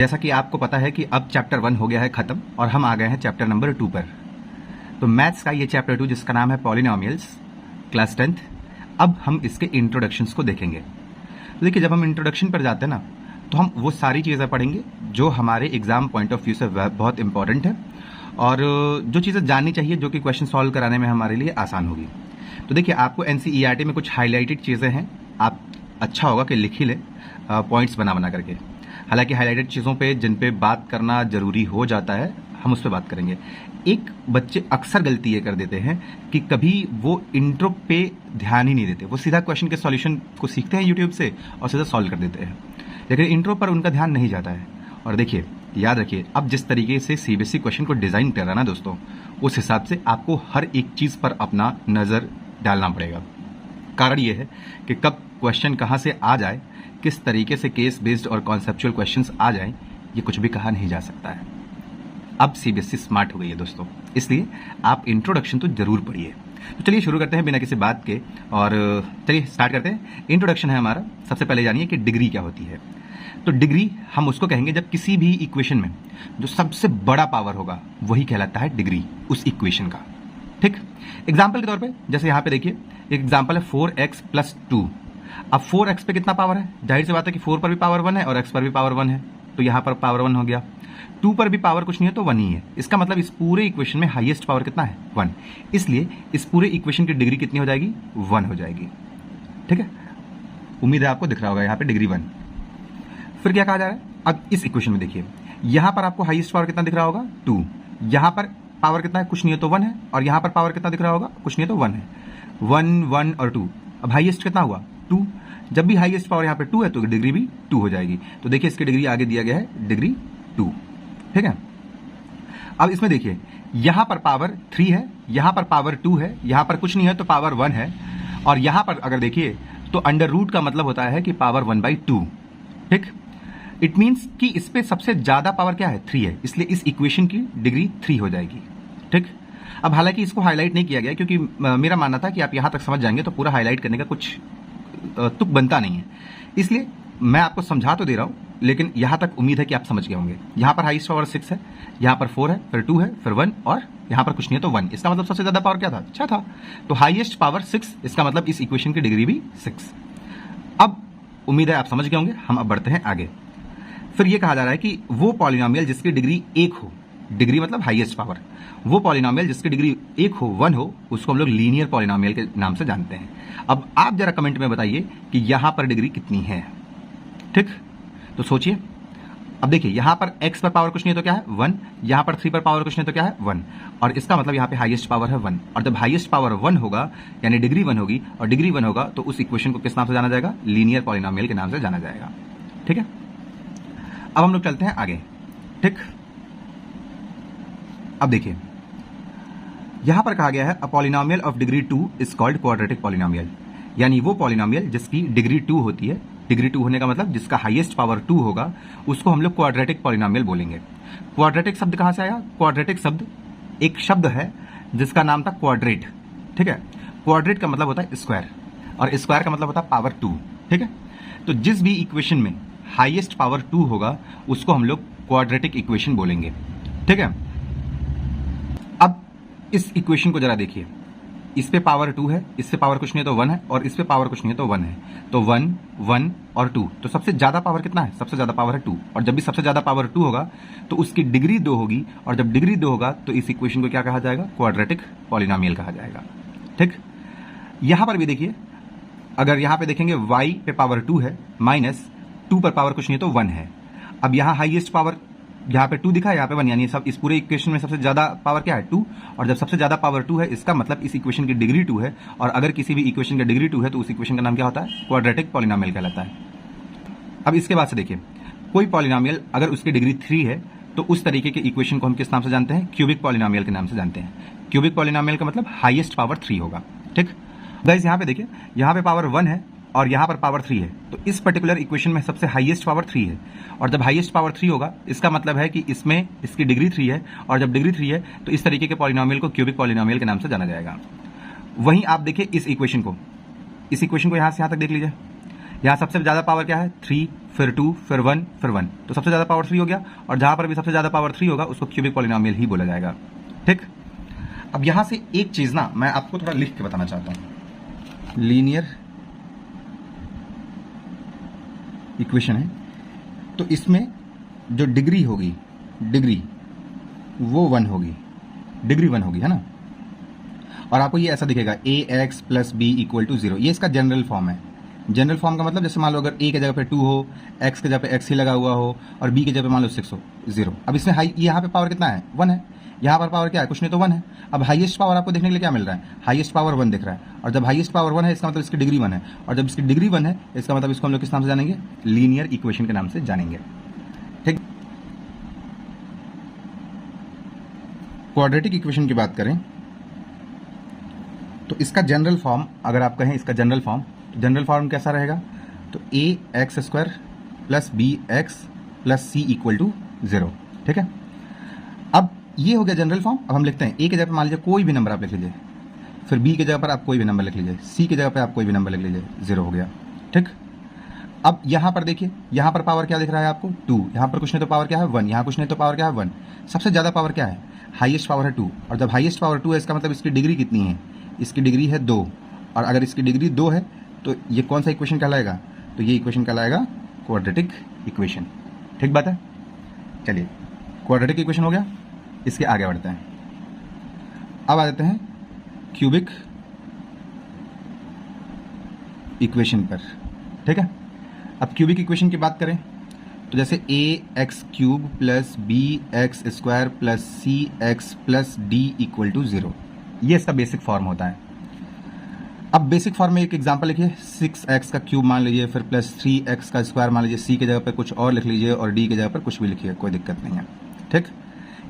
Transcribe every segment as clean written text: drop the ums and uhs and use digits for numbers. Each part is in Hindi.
जैसा कि आपको पता है कि अब चैप्टर 1 हो गया है खत्म और हम आ गए हैं चैप्टर नंबर 2 पर। तो मैथ्स का ये चैप्टर 2 जिसका नाम है पॉलिनोमियल्स, क्लास 10th। अब हम इसके इंट्रोडक्शंस को देखेंगे। देखिए, जब हम इंट्रोडक्शन पर जाते हैं ना, तो हम वो सारी चीज़ें पढ़ेंगे जो हमारे एग्जाम पॉइंट ऑफ व्यू से बहुत इंपॉर्टेंट है और जो चीज़ें जाननी चाहिए, जो कि क्वेश्चन सॉल्व कराने में हमारे लिए आसान होगी। तो देखिए, आपको NCERT में कुछ हाईलाइटेड चीज़ें हैं, आप अच्छा होगा कि लिख ही लें पॉइंट्स बना बना करके। हालांकि हाईलाइटेड चीज़ों पे जिन पे बात करना जरूरी हो जाता है, हम उस पर बात करेंगे। एक बच्चे अक्सर गलती ये कर देते हैं कि कभी वो इंट्रो पे ध्यान ही नहीं देते, वो सीधा क्वेश्चन के सॉल्यूशन को सीखते हैं यूट्यूब से और सीधा सॉल्व कर देते हैं, लेकिन इंट्रो पर उनका ध्यान नहीं जाता है। और देखिए, याद रखिए, अब जिस तरीके से CBSE क्वेश्चन को डिज़ाइन कर रहा है ना दोस्तों, उस हिसाब से आपको हर एक चीज़ पर अपना नज़र डालना पड़ेगा। कारण ये है कि कब क्वेश्चन कहाँ से आ जाए, किस तरीके से केस बेस्ड और कॉन्सेप्चुअल क्वेश्चंस आ जाएं, ये कुछ भी कहा नहीं जा सकता है। अब CBSE स्मार्ट हो गई है दोस्तों, इसलिए आप इंट्रोडक्शन तो जरूर पढ़िए। तो चलिए शुरू करते हैं बिना किसी बात के, और चलिए स्टार्ट करते हैं। इंट्रोडक्शन है हमारा। सबसे पहले जानिए कि डिग्री क्या होती है। तो डिग्री हम उसको कहेंगे जब किसी भी इक्वेशन में जो सबसे बड़ा पावर होगा वही कहलाता है डिग्री उस इक्वेशन का। ठीक, एग्जाम्पल के तौर पे जैसे यहाँ पे देखिए, एक एग्जाम्पल है 4x + 2। अब 4x पे कितना पावर है? जाहिर सी बात है कि 4 पर भी पावर 1 है और x पर भी पावर 1 है, तो यहाँ पर पावर 1 हो गया। 2 पर भी पावर कुछ नहीं है तो 1 ही है। इसका मतलब इस पूरे इक्वेशन में हाईएस्ट पावर कितना है? 1। इसलिए इस पूरे इक्वेशन की डिग्री कितनी हो जाएगी? 1 हो जाएगी। ठीक है, उम्मीद है आपको दिख रहा होगा यहाँ पे डिग्री 1। फिर क्या कहा जा रहा है? अब इस इक्वेशन में देखिए, यहाँ पर आपको हाईएस्ट पावर कितना दिख रहा होगा? 2। यहाँ पर पावर कितना है? कुछ नहीं है तो 1 है, और यहाँ पर पावर कितना दिख रहा होगा? कुछ नहीं है तो 1 है। 1 1 और 2। अब हाईएस्ट कितना हुआ? 2। जब भी हाईएस्ट पावर यहाँ पे 2 है तो डिग्री भी 2 हो जाएगी। तो देखिए, इसकी डिग्री आगे दिया गया है डिग्री 2। ठीक है, अब इसमें देखिए, यहां पर पावर 3 है, यहां पर पावर 2 है, यहां पर कुछ नहीं है तो पावर 1 है, और यहां पर अगर देखिए तो अंडर रूट का मतलब होता है कि पावर 1/2। ठीक, इट मीन्स कि इस पे सबसे ज्यादा पावर क्या है? 3 है, इसलिए इस इक्वेशन की डिग्री 3 हो जाएगी। ठीक, अब हालांकि इसको हाईलाइट नहीं किया गया क्योंकि मेरा मानना था कि आप यहां तक समझ जाएंगे तो पूरा हाईलाइट करने का कुछ तुक बनता नहीं है, इसलिए मैं आपको समझा तो दे रहा हूं, लेकिन यहां तक उम्मीद है कि आप समझ गए होंगे। यहां पर हाईएस्ट पावर 6 है, यहां पर 4 है, फिर 2 है, फिर 1, और यहां पर कुछ नहीं है तो 1। इसका मतलब सबसे ज्यादा पावर क्या था? 6 था, तो हाईएस्ट पावर 6। इसका मतलब इस इक्वेशन की डिग्री भी 6। अब उम्मीद है आप समझ गए होंगे। हम अब बढ़ते हैं आगे। फिर यह कहा जा रहा है कि वो पॉलिनोमियल जिसकी डिग्री 1 हो, डिग्री मतलब हाईएस्ट पावर, वो पॉलिनोमियल जिसकी डिग्री 1 हो, 1 हो, उसको हम लोग लीनियर पॉलिनोमियल के नाम से जानते हैं। अब आप जरा कमेंट में बताइए कि यहां पर डिग्री कितनी है। ठीक, तो सोचिए। अब देखिए, यहां पर x पर पावर कुछ नहीं तो क्या है? 1। यहां पर 3 पर पावर कुछ नहीं तो क्या है? 1। और इसका मतलब यहां पे हाईएस्ट पावर है 1, और जब हाईएस्ट पावर 1 होगा यानी डिग्री 1 होगी, और डिग्री 1 होगा तो उस इक्वेशन को किस नाम से जाना जाएगा? लीनियर पॉलिनोमियल के नाम से जाना जाएगा। ठीक है, अब हम लोग चलते हैं आगे। ठीक, अब देखिए, यहां पर कहा गया है a polynomial of degree 2 is called quadratic polynomial, यानी वो पॉलिनोमियल जिसकी डिग्री 2 होती है। डिग्री 2 होने का मतलब जिसका हाईएस्ट पावर 2 होगा, उसको हम लोग क्वाड्रेटिक पॉलिनोमियल बोलेंगे। क्वाड्रेटिक शब्द कहां से आया? क्वाड्रेटिक शब्द एक शब्द है जिसका नाम था क्वाड्रेट। ठीक है, क्वाड्रेट का मतलब होता है स्क्वायर, और स्क्वायर का मतलब होता है पावर 2। ठीक है, तो जिस भी इक्वेशन में हाईएस्ट पावर 2 होगा उसको हम लोग क्वाड्रेटिक इक्वेशन बोलेंगे। ठीक है, अब इस इक्वेशन को जरा देखिए, इस पे पावर 2 है, इस पे पावर कुछ नहीं है तो 1 है, और इस पे पावर कुछ नहीं है तो 1 है, तो 1 1 और 2। तो सबसे ज्यादा पावर कितना है? सबसे ज्यादा पावर है 2, और जब भी सबसे ज्यादा पावर 2 होगा तो उसकी डिग्री 2 होगी, और जब डिग्री 2 होगा तो इस इक्वेशन को क्या कहा जाएगा? क्वाड्रेटिक पॉलिनोमियल कहा जाएगा। ठीक, यहां पर भी देखिए, अगर यहां पे देखेंगे y पे पावर 2 है, माइनस 2 पर पावर कुछ नहीं है तो 1 है। अब यहां हाईएस्ट पावर यहाँ पे 2 दिखा है, यहाँ पे 1, यानी सब इस पूरे इक्वेशन में सबसे ज्यादा पावर क्या है? 2। और जब सबसे ज्यादा पावर 2 है, इसका मतलब इस इक्वेशन की डिग्री 2 है, और अगर किसी भी इक्वेशन की डिग्री 2 है तो उस इक्वेशन का नाम क्या होता है? क्वाड्रेटिक पॉलिनोमियल कहलाता है। अब इसके बाद से देखिए, कोई पॉलिनोमियल अगर उसकी डिग्री 3 है तो उस तरीके के इक्वेशन को हम किस नाम से जानते हैं? क्यूबिक पॉलिनोमियल के नाम से जानते हैं। क्यूबिक पॉलिनोमियल का मतलब हाईएस्ट पावर 3 होगा। ठीक, गाइस यहाँ पे देखिए, यहाँ पे पावर 1 है और यहाँ पर पावर 3 है, तो इस पर्टिकुलर इक्वेशन में सबसे हाईएस्ट पावर 3 है, और जब हाईएस्ट पावर 3 होगा इसका मतलब है कि इसमें इसकी डिग्री 3 है, और जब डिग्री 3 है तो इस तरीके के पॉलिनोमियल को क्यूबिक पॉलिनोमियल के नाम से जाना जाएगा। वहीं आप देखिए इस इक्वेशन को, यहां से यहां तक देख लीजिए, यहाँ सबसे ज्यादा पावर क्या है 3, फिर 2, फिर 1, फिर 1, तो सबसे ज्यादा पावर 3 हो गया, और जहां पर भी सबसे ज्यादा पावर 3 होगा उसको क्यूबिक पॉलिनोमियल ही बोला जाएगा। ठीक, अब यहां से एक चीज ना मैं आपको थोड़ा लिख के बताना चाहता हूं। लीनियर इक्वेशन है तो इसमें जो डिग्री होगी, डिग्री वो 1 होगी, डिग्री 1 होगी, है ना। और आपको ये ऐसा दिखेगा ax plus b equal to 0, ये इसका जनरल फॉर्म है। जनरल फॉर्म का मतलब जैसे मान लो अगर a के जगह पे 2 हो, x के जगह पे x ही लगा हुआ हो, और b के जगह पे मान लो 6 हो, 0। अब इसमें हाई, यहाँ पे पावर कितना है 1 है, यहाँ पर पावर क्या है कुछ नहीं तो 1 है। अब हाईएस्ट पावर आपको देखने के लिए क्या मिल रहा है, हाईएस्ट पावर 1 दिख रहा है, और जब हाईएस्ट पावर 1 है इसका मतलब इसकी डिग्री 1 है, और जब इसकी डिग्री 1 है इसका मतलब इसको हम लोग किस नाम से जानेंगे, लीनियर इक्वेशन के नाम से जानेंगे। ठीक, क्वाड्रेटिक इक्वेशन की बात करें तो इसका जनरल फॉर्म, अगर आप कहें इसका जनरल फॉर्म कैसा रहेगा, तो a x square plus b x plus c equal to 0। ठीक है, अब ये हो गया जनरल फॉर्म। अब हम लिखते हैं ए के जगह पर मान लीजिए कोई भी नंबर आप लिख लीजिए, फिर बी के जगह पर आप कोई भी नंबर लिख लीजिए, सी की जगह पर आप कोई भी नंबर लिख लीजिए, 0 हो गया। ठीक, अब यहां पर देखिए, यहां पर पावर क्या दिख रहा है आपको 2, यहां पर कुछ नहीं तो पावर क्या है 1, यहां कुछ नहीं तो पावर क्या है 1। सबसे ज्यादा पावर क्या है, हाईएस्ट पावर है 2, और जब हाईएस्ट पावर 2 है इसका मतलब इसकी डिग्री कितनी है, इसकी डिग्री है 2, और अगर इसकी डिग्री 2 है तो ये कौन सा इक्वेशन कहलाएगा, तो ये इक्वेशन कहलाएगा क्वाड्रेटिक इक्वेशन। ठीक बात है, चलिए क्वाड्रेटिक इक्वेशन हो गया। इसके आगे बढ़ते हैं, अब आ जाते हैं क्यूबिक इक्वेशन पर। ठीक है, अब क्यूबिक इक्वेशन की बात करें तो जैसे a x cube plus b x square plus c x plus d equal to 0, ये इसका बेसिक फॉर्म होता है। अब बेसिक फॉर्म में एक एग्जांपल लिखिए, 6x का क्यूब मान लीजिए, फिर प्लस 3x का स्क्वायर मान लीजिए, सी की जगह पर कुछ और लिख लीजिए, और डी की जगह पर कुछ भी लिखिए, कोई दिक्कत नहीं है। ठीक,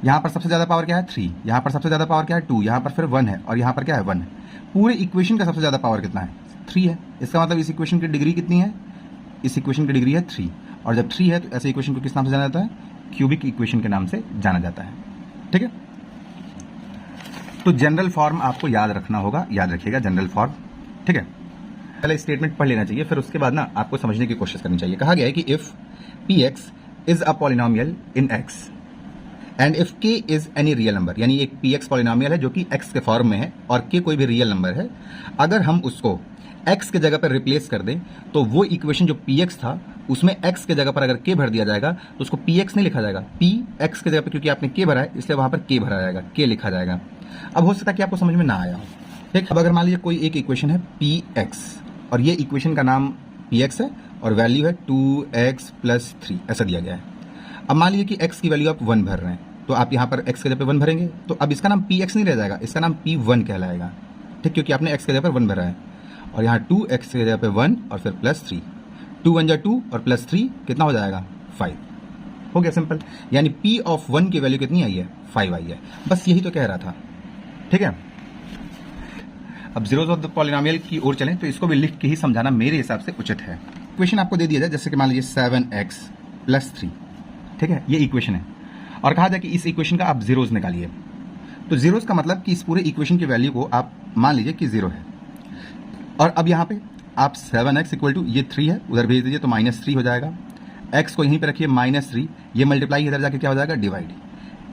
यहाँ पर सबसे ज्यादा पावर क्या है 3, यहाँ पर सबसे ज्यादा पावर क्या है 2, यहाँ पर फिर 1 है, और यहाँ पर क्या है 1 है। पूरे इक्वेशन का सबसे ज्यादा पावर कितना है 3 है। इसका मतलब इस इक्वेशन की डिग्री कितनी है, इस इक्वेशन की डिग्री है 3, और जब 3 है तो ऐसे इक्वेशन को किस नाम से जाना जाता है, क्यूबिक इक्वेशन के नाम से जाना जाता है। ठीक है, तो जनरल फॉर्म आपको याद रखना होगा, याद रखिएगा जनरल फॉर्म। ठीक है, पहले स्टेटमेंट पढ़ लेना चाहिए, फिर उसके बाद ना आपको समझने की कोशिश करनी चाहिए। कहा गया है कि if P x is a polynomial in x and if के इज एनी रियल नंबर, यानी एक पी एक्स पॉलिनोमियल है जो कि एक्स के फॉर्म में है और के कोई भी रियल नंबर है, अगर हम उसको एक्स के जगह पर रिप्लेस कर दें तो वो इक्वेशन जो पी एक्स था उसमें एक्स के जगह पर अगर के भर दिया जाएगा तो उसको पी एक्स नहीं लिखा जाएगा, पी एक्स के जगह पर, क्योंकि आपने के भरा है इसलिए वहां पर के भरा जाएगा, के लिखा जाएगा। अब हो सकता है कि आपको समझ में ना आया हो। ठीक, अब अगर मान लीजिए कोई एक इक्वेशन है पी एक्स, और ये इक्वेशन का नाम पी एक्स है और वैल्यू है 2x प्लस 3 ऐसा दिया गया है। अब मान लीजिए कि x की वैल्यू आप 1 भर रहे हैं, तो आप यहाँ पर x के जगह पे 1 भरेंगे, तो अब इसका नाम px नहीं रह जाएगा, इसका नाम p1 कहलाएगा। ठीक, क्योंकि आपने x के जगह पर 1 भरा है, और यहाँ 2x के जगह पे 1 और फिर प्लस 3, 2 1 जा 2 और प्लस 3 कितना हो जाएगा 5, हो गया सिंपल। यानी p ऑफ 1 की वैल्यू कितनी आई है 5 आई है, बस यही तो कह रहा था। ठीक है, अब जीरोस ऑफ द पॉलिनोमियल की ओर चलें तो इसको भी लिख के ही समझाना मेरे हिसाब से उचित है। इक्वेशन आपको दे दिया जाए, जैसे कि मान लीजिए 7x प्लस 3। ठीक है, ये इक्वेशन है, और कहा जाए कि इस इक्वेशन का आप जीरोस निकालिए। तो जीरोस का मतलब कि इस पूरे इक्वेशन की वैल्यू को आप मान लीजिए कि 0 है, और अब यहाँ पे आप 7x इक्वल टू ये 3 है, उधर भेज दीजिए तो -3 हो जाएगा, x को यहीं पे रखिए -3, ये मल्टीप्लाई इधर जाके क्या हो जाएगा डिवाइड,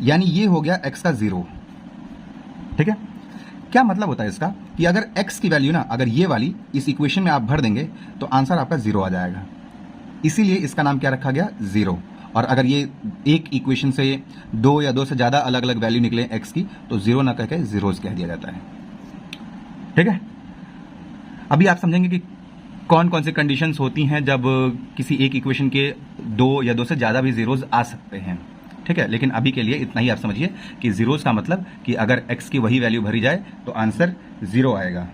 यानी ये हो गया x का 0। ठीक है, क्या मतलब होता है इसका कि अगर x की वैल्यू ना, अगर ये वाली इस इक्वेशन में आप भर देंगे तो आंसर आपका 0 आ जाएगा, इसीलिए इसका नाम क्या रखा गया 0। और अगर ये एक इक्वेशन से 2 या 2 से ज्यादा अलग अलग वैल्यू निकले x की तो 0 ना कह के जीरोस कह दिया जाता है। ठीक है, अभी आप समझेंगे कि कौन कौन सी कंडीशंस होती हैं जब किसी एक इक्वेशन के 2 या 2 से ज्यादा भी जीरोस आ सकते हैं। ठीक है, लेकिन अभी के लिए इतना ही आप समझिए कि जीरोस का मतलब कि अगर x की वही वैल्यू भरी जाए तो आंसर 0 आएगा।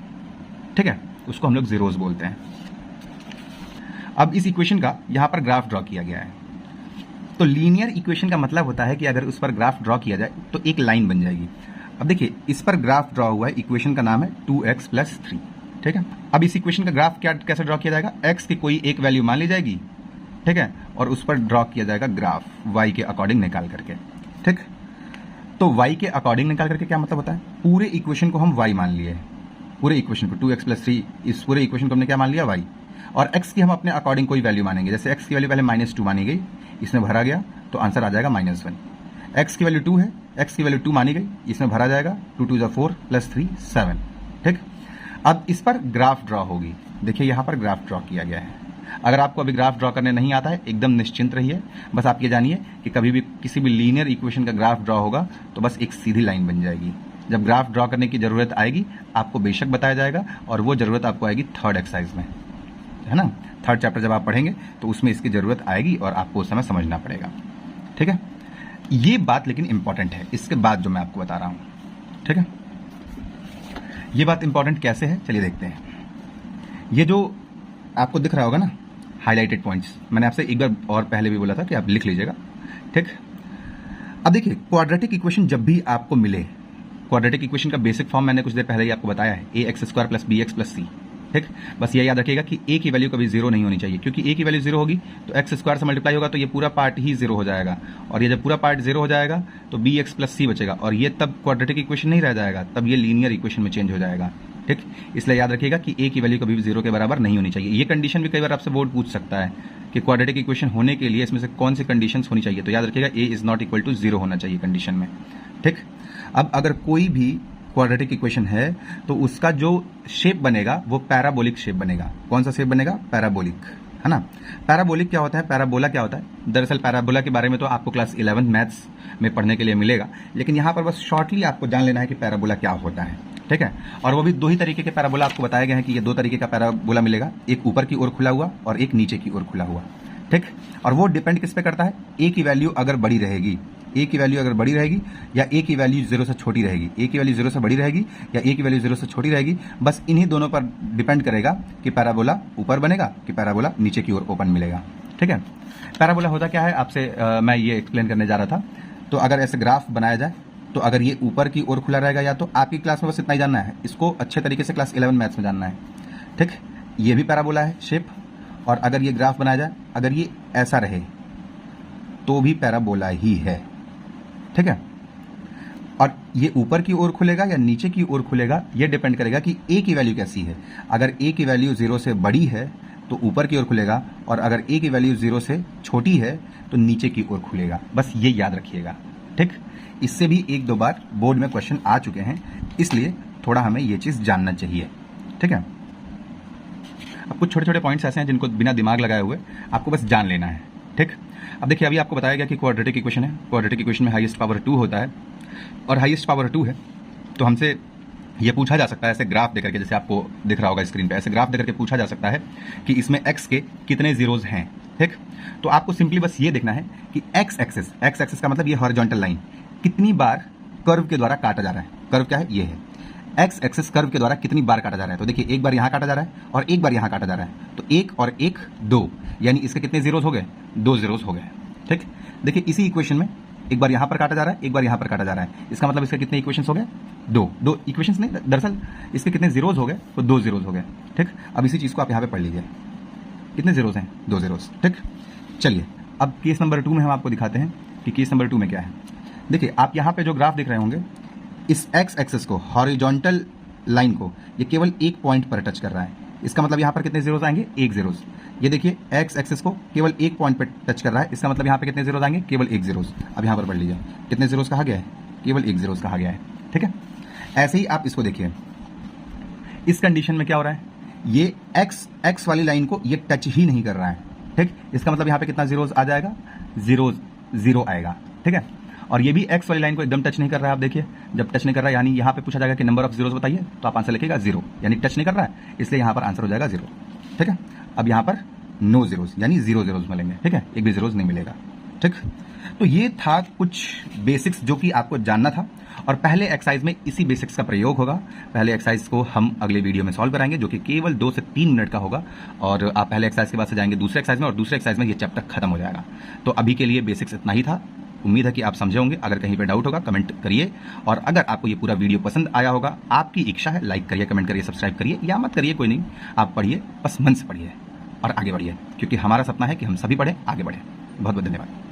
ठीक है, उसको हम लोग जीरोस बोलते हैं। अब इस इक्वेशन का यहां पर ग्राफ ड्रॉ किया गया है, तो लीनियर इक्वेशन का मतलब होता है कि अगर उस पर ग्राफ ड्रॉ किया जाए तो एक लाइन बन जाएगी। अब देखिए इस पर ग्राफ ड्रॉ हुआ है, इक्वेशन का नाम है 2x प्लस 3। ठीक है, अब इस इक्वेशन का ग्राफ कैसे ड्रॉ किया जाएगा, x की कोई एक वैल्यू मान ली जाएगी, ठीक है, और उस पर ड्रॉ किया जाएगा ग्राफ y के अकॉर्डिंग निकाल करके। ठीक, तो y के अकॉर्डिंग निकाल करके क्या मतलब होता है, पूरे इक्वेशन को हम y मान लिए, पूरे इक्वेशन को 2x प्लस 3, इस पूरे इक्वेशन को हमने क्या मान लिया y, और x की हम अपने अकॉर्डिंग कोई वैल्यू मानेंगे। जैसे x की वैल्यू पहले -2 मानी गई, इसमें भरा गया तो आंसर आ जाएगा -1। x की वैल्यू 2 है, x की वैल्यू 2 मानी गई, इसमें भरा जाएगा 2 2 4 + 3 7। ठीक, अब इस पर ग्राफ ड्रॉ होगी। देखिए यहाँ पर ग्राफ ड्रॉ किया गया है। अगर आपको अभी ग्राफ ड्रॉ करने नहीं आता है, एकदम निश्चिंत रहिए। बस आप ये जानिए कि कभी भी किसी भी लीनियर इक्वेशन का ग्राफ ड्रॉ होगा तो बस एक सीधी लाइन बन जाएगी। जब ग्राफ ड्रॉ करने की ज़रूरत आएगी आपको बेशक बताया जाएगा, और वो ज़रूरत आपको आएगी थर्ड एक्सरसाइज में, है ना। थर्ड चैप्टर जब आप पढ़ेंगे तो उसमें इसकी ज़रूरत आएगी और आपको उस समय समझना पड़ेगा। ठीक है, ये बात लेकिन इंपॉर्टेंट है इसके बाद जो मैं आपको बता रहा हूँ। ठीक है, ये बात इंपॉर्टेंट कैसे है चलिए देखते हैं। ये जो आपको दिख रहा होगा ना हाईलाइटेड पॉइंट्स, मैंने आपसे एक बार और पहले भी बोला था कि आप लिख लीजिएगा। ठीक, अब देखिए क्वाड्रेटिक इक्वेशन जब भी आपको मिले, क्वाड्रेटिक इक्वेशन का बेसिक फॉर्म मैंने कुछ देर पहले ही आपको बताया है, ax² + bx + c। ठीक, बस ये याद रखिएगा कि a की वैल्यू कभी 0 नहीं होनी चाहिए, क्योंकि a की वैल्यू 0 होगी तो x² से मल्टीप्लाई होगा तो ये पूरा पार्ट ही 0 हो जाएगा, और ये जब पूरा पार्ट 0 हो जाएगा तो bx + c बचेगा, और ये तब क्वाड्रेटिक इक्वेशन नहीं रह जाएगा, तब ये लीनियर इक्वेशन में चेंज हो जाएगा। ठीक, इसलिए याद रखिएगा कि a की वैल्यू कभी भी 0 के बराबर नहीं होनी चाहिए। ये कंडीशन भी कई बार आपसे बोर्ड पूछ सकता है कि क्वाड्रेटिक इक्वेशन होने के लिए इसमें से कौन सी कंडीशंस होनी चाहिए, तो याद रखिएगा a ≠ = 0 होना चाहिए कंडीशन में। ठीक, अब अगर कोई भी क्वाड्रेटिक इक्वेशन है तो उसका जो शेप बनेगा वो पैराबोलिक शेप बनेगा। कौन सा शेप बनेगा? पैराबोलिक, है ना। पैराबोलिक क्या होता है, पैराबोला क्या होता है? दरअसल पैराबोला के बारे में तो आपको क्लास 11 मैथ्स में पढ़ने के लिए मिलेगा, लेकिन यहाँ पर बस शॉर्टली आपको जान लेना है कि पैराबोला क्या होता है। ठीक है, और वो भी 2 ही तरीके के पैराबोला आपको बताए गए हैं कि ये 2 तरीके का पैराबोला मिलेगा, एक ऊपर की ओर खुला हुआ और एक नीचे की ओर खुला हुआ। ठीक, और वो डिपेंड किस पे करता है? a की वैल्यू अगर बड़ी रहेगी, a की वैल्यू अगर बड़ी रहेगी या a की वैल्यू 0 से छोटी रहेगी, a की वैल्यू 0 से बड़ी रहेगी या a की वैल्यू 0 से छोटी रहेगी, बस इन्हीं दोनों पर डिपेंड करेगा कि पैराबोला ऊपर बनेगा कि पैराबोला नीचे की ओर ओपन मिलेगा। ठीक है, पैराबोला होता क्या है आपसे मैं ये एक्सप्लेन करने जा रहा था। तो अगर ऐसे ग्राफ बनाया जाए तो अगर ये ऊपर की ओर खुला रहेगा, या तो आपकी क्लास में बस इतना ही जानना है, इसको अच्छे तरीके से क्लास 11 मैथ्स में जानना है। ठीक, ये भी पैराबोला है शेप, और अगर ये ग्राफ बनाया जाए, अगर ये ऐसा रहे तो भी पैराबोला ही है। ठीक है, और ये ऊपर की ओर खुलेगा या नीचे की ओर खुलेगा, ये डिपेंड करेगा कि a की वैल्यू कैसी है। अगर a की वैल्यू 0 से बड़ी है तो ऊपर की ओर खुलेगा, और अगर a की वैल्यू 0 से छोटी है तो नीचे की ओर खुलेगा। बस ये याद रखिएगा। ठीक, इससे भी 1-2 बार बोर्ड में क्वेश्चन आ चुके हैं, इसलिए थोड़ा हमें ये चीज़ जानना चाहिए। ठीक है, अब कुछ छोटे छोटे पॉइंट्स ऐसे हैं जिनको बिना दिमाग लगाए हुए आपको बस जान लेना है। ठीक, अब देखिए अभी आपको बताया गया कि क्वाड्रेटिक इक्वेशन है, क्वाड्रेटिक इक्वेशन में हाईएस्ट पावर 2 होता है, और हाईएस्ट पावर 2 है तो हमसे ये पूछा जा सकता है ऐसे ग्राफ देकर के, जैसे आपको दिख रहा होगा स्क्रीन पे, ऐसे ग्राफ देकर के पूछा जा सकता है कि इसमें x के कितने जीरोज हैं। ठीक, तो आपको सिंपली बस ये देखना है कि x एक्सिस का मतलब ये हॉरिजॉन्टल लाइन कितनी बार कर्व के द्वारा काटा जा रहा है। कर्व क्या है? ये है x एक्सिस कर्व के द्वारा कितनी बार काटा जा रहा है। तो देखिए एक बार यहाँ काटा जा रहा है और एक बार यहाँ काटा जा रहा है, तो 1 और 1 2, यानी इसके कितने जीरोज हो गए? 2 जीरोज हो गए। ठीक, देखिए इसी इक्वेशन में एक बार यहाँ पर काटा जा रहा है, एक बार यहाँ पर काटा जा रहा है, इसका मतलब इसके कितने इक्वेशंस हो गए? 2 इक्वेशंस नहीं, दरअसल इसके कितने जीरोज हो गए? तो 2 जीरोज हो गए। ठीक, अब इसी चीज़ को आप यहाँ पे पढ़ लीजिए, कितने जीरोज हैं? 2 जीरोज। ठीक, चलिए अब केस नंबर 2 में हम आपको दिखाते हैं कि केस नंबर 2 में क्या है। देखिए आप यहाँ पे जो ग्राफ देख रहे होंगे, इस x एक्सिस को, हॉरिजॉन्टल लाइन को, ये केवल एक पॉइंट पर टच कर रहा है। इसका मतलब यहाँ पर कितने जीरोज आएंगे? 1 जीरोज। ये देखिए x एक्सिस को केवल एक पॉइंट पर टच कर रहा है, इसका मतलब यहाँ पे कितने जीरोज आएंगे? केवल 1 जीरोज। अब यहाँ पर पढ़ लीजिए कितने जीरोज कहा गया है? केवल 1 जीरोज कहा गया है। ठीक है, ऐसे ही आप इसको देखिए, इस कंडीशन में क्या हो रहा है? ये x वाली लाइन को ये टच ही नहीं कर रहा है। ठीक, इसका मतलब यहाँ पे कितना जीरोज आ जाएगा? 0 आएगा। ठीक है, और ये भी x वाली लाइन को एकदम टच नहीं कर रहा है। आप देखिए जब टच नहीं कर रहा है, यानी यहाँ पे पूछा जाएगा कि नंबर ऑफ जीरोज बताइए, तो आप आंसर लिखिएगा 0, यानी टच नहीं कर रहा है, इसलिए यहाँ पर आंसर हो जाएगा 0। ठीक है, अब यहाँ पर नो जीरोज, यानी 0 जीरोज मिलेंगे। ठीक है, एक भी जीरोज नहीं मिलेगा। ठीक, तो ये था कुछ बेसिक्स जो कि आपको जानना था, और पहले एक्सरसाइज में इसी बेसिक्स का प्रयोग होगा। पहले एक्सरसाइज को हम अगले वीडियो में सॉल्व कराएंगे, जो कि केवल 2 से 3 मिनट का होगा, और आप पहले एक्सरसाइज के बाद से जाएंगे दूसरे एक्सरसाइज में, और दूसरे एक्सरसाइज में ये चैप्टर खत्म हो जाएगा। तो अभी के लिए बेसिक्स इतना ही था। उम्मीद है कि आप समझे होंगे। अगर कहीं पे डाउट होगा कमेंट करिए, और अगर आपको ये पूरा वीडियो पसंद आया होगा, आपकी इच्छा है, लाइक करिए, कमेंट करिए, सब्सक्राइब करिए, या मत करिए, कोई नहीं, आप पढ़िए, बस मन से पढ़िए और आगे बढ़िए, क्योंकि हमारा सपना है कि हम सभी पढ़ें, आगे बढ़ें। बहुत बहुत धन्यवाद।